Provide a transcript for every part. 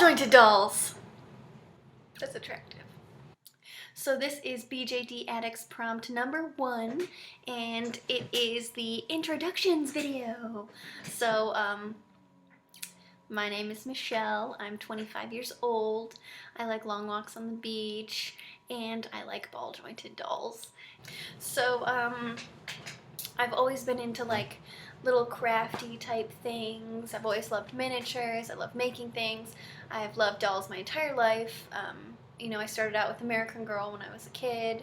jointed dolls. That's attractive. So this is BJD Addicts Prompt number 1, and it is the introductions video. So, my name is Michelle. I'm 25 years old. I like long walks on the beach, and I like ball jointed dolls. So, I've always been into like little crafty type things. I've always loved miniatures. I love making things. I've loved dolls my entire life. You know, I started out with American Girl when I was a kid,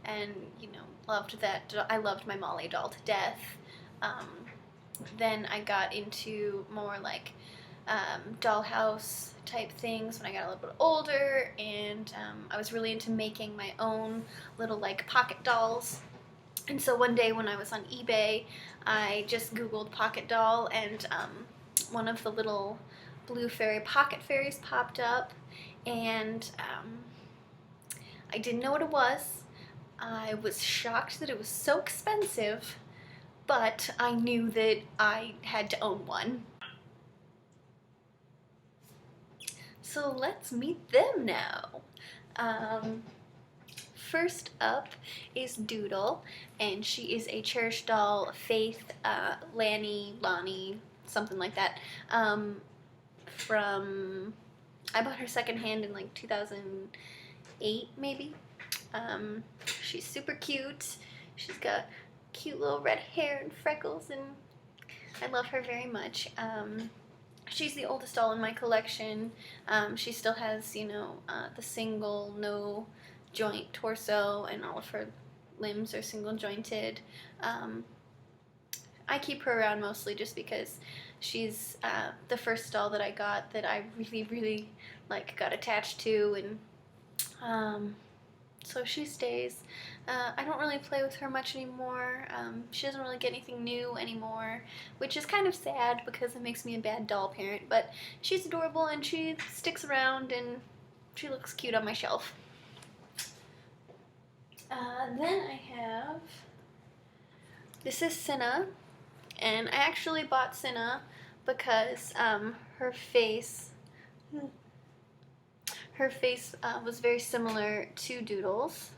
and you know, loved that. I loved my Molly doll to death. Then I got into more like dollhouse type things when I got a little bit older, and I was really into making my own little like pocket dolls. And so one day when I was on eBay, I just Googled pocket doll, and one of the little blue fairy pocket fairies popped up, and I didn't know what it was. I was shocked that it was so expensive, but I knew that I had to own one. So let's meet them now. First up is Doodle, and she is a cherished doll, Faith, Lonnie, something like that, from, I bought her secondhand in like 2008 maybe. She's super cute. She's got cute little red hair and freckles, and I love her very much. She's the oldest doll in my collection. She still has, you know, the single, no joint torso, and all of her limbs are single jointed. I keep her around mostly just because she's the first doll that I got that I really like got attached to, and so she stays. I don't really play with her much anymore. She doesn't really get anything new anymore, which is kind of sad because it makes me a bad doll parent, but she's adorable and she sticks around and she looks cute on my shelf. Then I have, this is Senna, and I actually bought Senna because her face was very similar to Doodle's,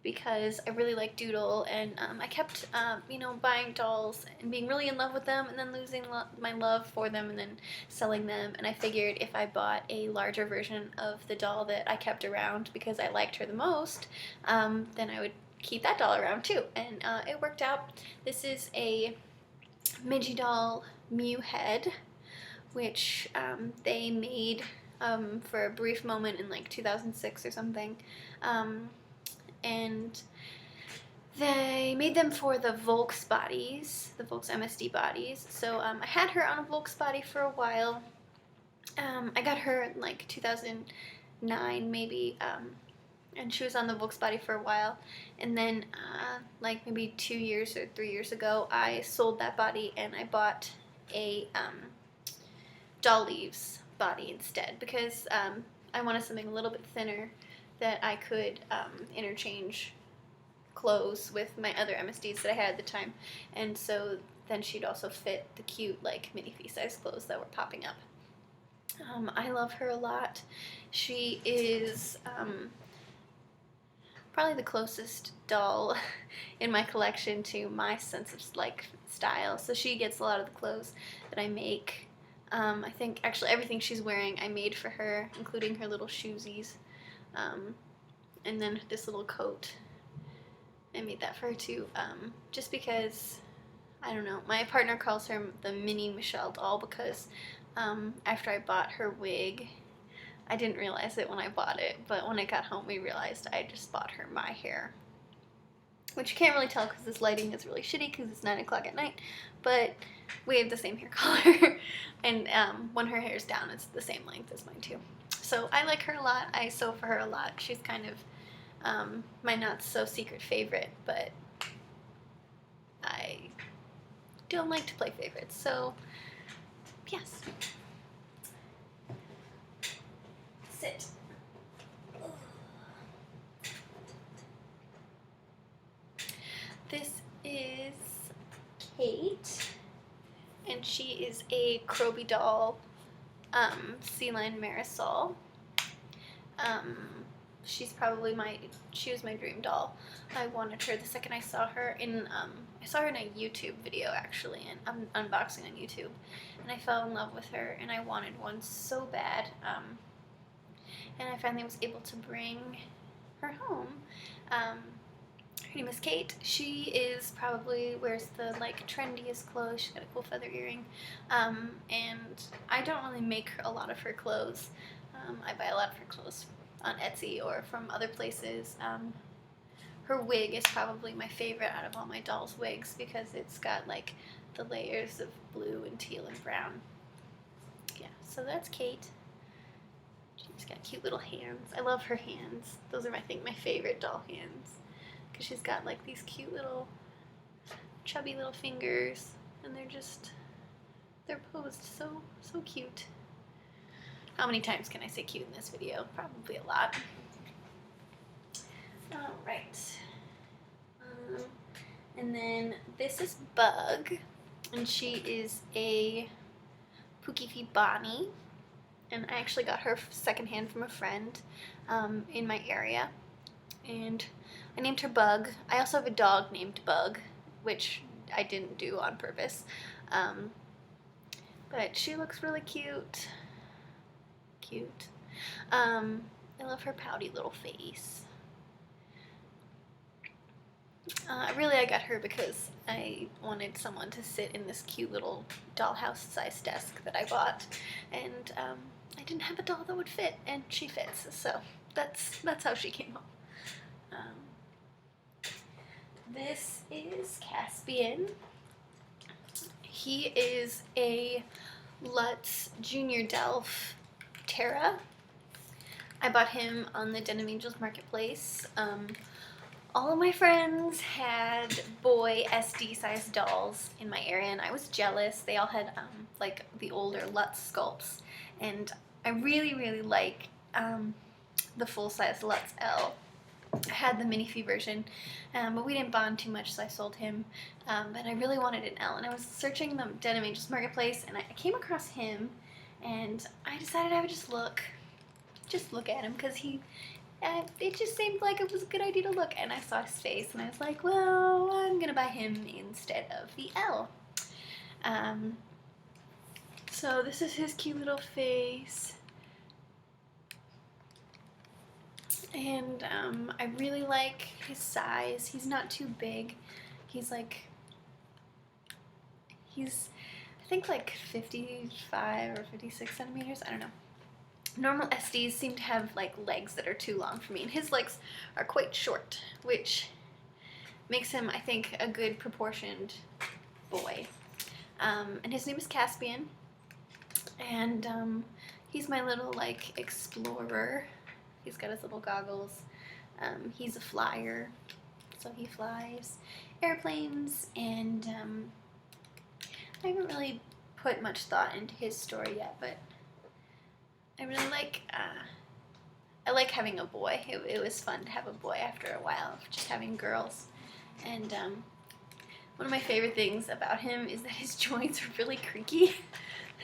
because I really like Doodle, and I kept, you know, buying dolls and being really in love with them, and then losing my love for them, and then selling them, and I figured if I bought a larger version of the doll that I kept around because I liked her the most, then I would keep that doll around too, and it worked out. This is a Midgie doll Mew head, which they made for a brief moment in like 2006 or something, and they made them for the Volks bodies, the Volks MSD bodies. So I had her on a Volks body for a while. I got her in like 2009 maybe, and she was on the Volks body for a while, and then like maybe 2 years or 3 years ago I sold that body and I bought a Doll Leaves body instead, because I wanted something a little bit thinner that I could interchange clothes with my other MSDs that I had at the time, and so then she'd also fit the cute like mini fee size clothes that were popping up. I love her a lot. She is probably the closest doll in my collection to my sense of like style, so she gets a lot of the clothes that I make. I think actually everything she's wearing I made for her, including her little shoesies. And then this little coat, I made that for her too, just because, I don't know, my partner calls her the mini Michelle doll because after I bought her wig, I didn't realize it when I bought it, but when I got home we realized I just bought her my hair. Which you can't really tell because this lighting is really shitty because it's 9 o'clock at night, but we have the same hair color, and when her hair's down it's the same length as mine too. So I like her a lot. I sew for her a lot. She's kind of my not so secret favorite, but I don't like to play favorites, so yes. Sit. This is Kate, and she is a Croby doll Sea Lion Marisol. She was my dream doll. I wanted her the second I saw her in a YouTube video, actually, and unboxing on YouTube, and I fell in love with her, and I wanted one so bad, and I finally was able to bring her home. Her name is Kate. She is probably wears the like trendiest clothes. She's got a cool feather earring, and I don't really make a lot of her clothes. I buy a lot of her clothes on Etsy or from other places. Her wig is probably my favorite out of all my dolls' wigs because it's got like the layers of blue and teal and brown. Yeah, so that's Kate. She's got cute little hands. I love her hands. Those are, I think, my favorite doll hands because she's got like these cute little chubby little fingers, and they're posed so cute. How many times can I say cute in this video? Probably a lot. Alright. And then this is Bug, and she is a Pukifee Bonnie, and I actually got her secondhand from a friend in my area, and I named her Bug. I also have a dog named Bug, which I didn't do on purpose, but she looks really cute. I love her pouty little face. Really, I got her because I wanted someone to sit in this cute little dollhouse-sized desk that I bought, and I didn't have a doll that would fit, and she fits, so that's how she came home. This is Caspian. He is a Lutz Junior Delph Terra. I bought him on the Den of Angels Marketplace. All of my friends had boy SD-sized dolls in my area, and I was jealous. They all had like the older Lutz sculpts, and I really like the full-size Lutz L. I had the minifee version, but we didn't bond too much, so I sold him. But I really wanted an L, and I was searching the Den of Angels Marketplace, and I came across him, and I decided I would just look at him because it just seemed like it was a good idea to look, and I saw his face, and I was like, well, I'm gonna buy him instead of the L. So this is his cute little face, and I really like his size. He's not too big. He's I think like 55 or 56 centimeters, I don't know. Normal SDs seem to have like legs that are too long for me, and his legs are quite short, which makes him, I think, a good proportioned boy. And his name is Caspian, and he's my little like explorer. He's got his little goggles. He's a flyer, so he flies airplanes, and I haven't really put much thought into his story yet, but I really like, I like having a boy. It was fun to have a boy after a while of just having girls. And one of my favorite things about him is that his joints are really creaky,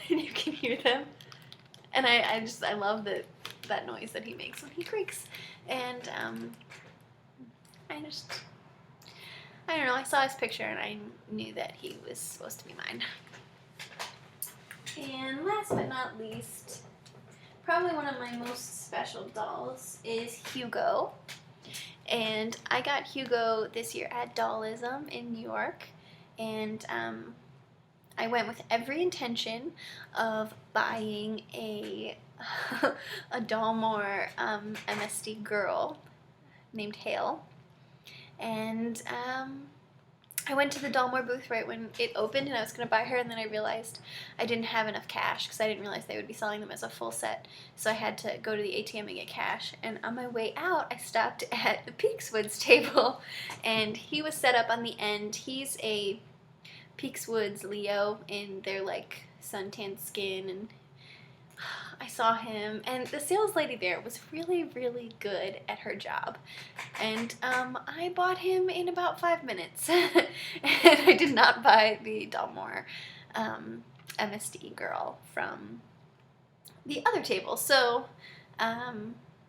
and you can hear them. And I love that noise that he makes when he creaks. And I don't know, I saw his picture and I knew that he was supposed to be mine. And last but not least, probably one of my most special dolls is Hugo. And I got Hugo this year at Dollism in New York, and I went with every intention of buying a Dalmor MSD girl named Hale, and I went to the Dalmor booth right when it opened, and I was going to buy her, and then I realized I didn't have enough cash because I didn't realize they would be selling them as a full set, so I had to go to the ATM and get cash. And on my way out, I stopped at the Peakswoods table, and he was set up on the end. He's a Peakswoods Leo in their like suntanned skin, and I saw him, and the sales lady there was really good at her job, and I bought him in about 5 minutes, and I did not buy the Dalmor MSD girl from the other table. So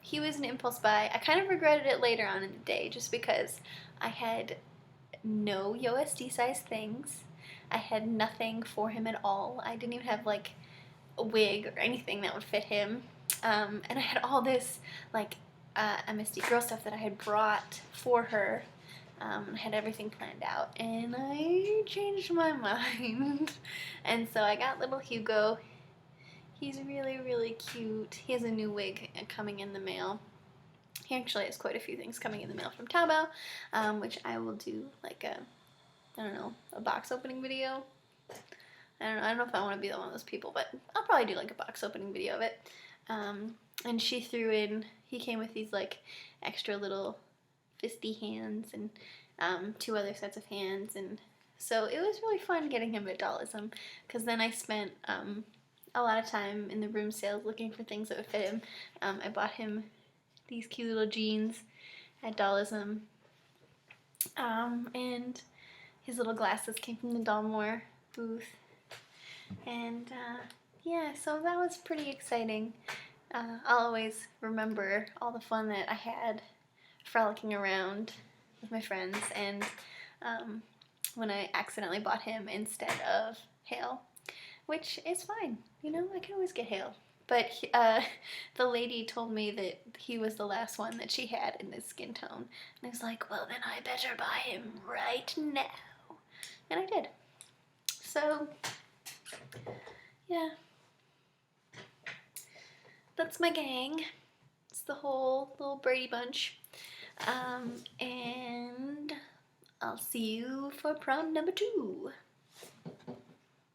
he was an impulse buy. I kind of regretted it later on in the day just because I had no USD size things. I had nothing for him at all. I didn't even have like a wig or anything that would fit him. And I had all this like MSD girl stuff that I had brought for her. I had everything planned out, and I changed my mind. And so I got little Hugo. He's really, really cute. He has a new wig coming in the mail. He actually has quite a few things coming in the mail from Taobao, which I will do like I don't know, a box opening video. I don't know if I want to be one of those people, but I'll probably do like a box opening video of it. And she threw in, he came with these like extra little fisty hands and 2 other sets of hands, and so it was really fun getting him at Dollism, because then I spent a lot of time in the room sales looking for things that would fit him. I bought him these cute little jeans at Dollism, and his little glasses came from the Dolmore booth, and yeah, so that was pretty exciting. I'll always remember all the fun that I had frolicking around with my friends, and when I accidentally bought him instead of Hale, which is fine, you know, I can always get Hale. But the lady told me that he was the last one that she had in this skin tone, and I was like, well, then I better buy him right now, and I did. So yeah, that's my gang. It's the whole little Brady bunch. And I'll see you for prom number 2.